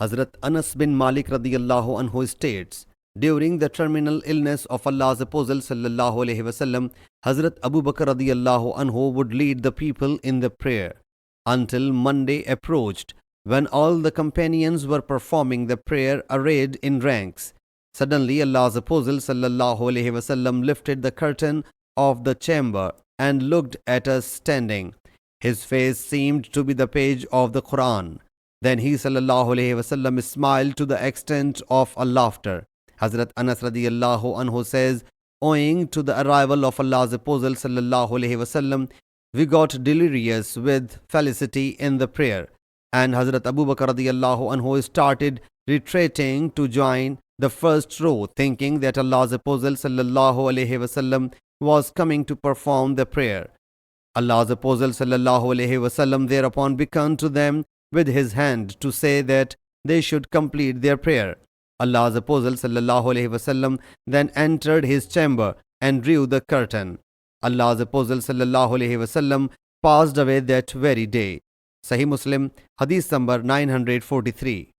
Hazrat Anas bin Malik radiyallahu anhu states, during the terminal illness of Allah's Apostle sallallahu alaihi wasallam, Hazrat Abu Bakr radiyallahu anhu would lead the people in the prayer until Monday approached, when all the companions were performing the prayer arrayed in ranks. Suddenly Allah's Apostle sallallahu alaihi wasallam lifted the curtain of the chamber and looked at us standing. His face seemed to be the page of the Quran. Then he sallallahu alaihi wasallam smiled to the extent of a laughter. Hazrat Anas radiyallahu anhu says, owing to the arrival of Allah's Apostle sallallahu alaihi wasallam, we got delirious with felicity in the prayer, and Hazrat Abu Bakr radiyallahu anhu started retreating to join the first row, thinking that Allah's Apostle sallallahu alaihi wasallam was coming to perform the prayer. Allah's Apostle sallallahu alaihi wasallam thereupon beckoned to them with his hand to say that they should complete their prayer. Allah's Apostle sallallahu alaihi wasallam then entered his chamber and drew the curtain. Allah's Apostle sallallahu alaihi wasallam passed away that very day. Sahih Muslim Hadith number 943.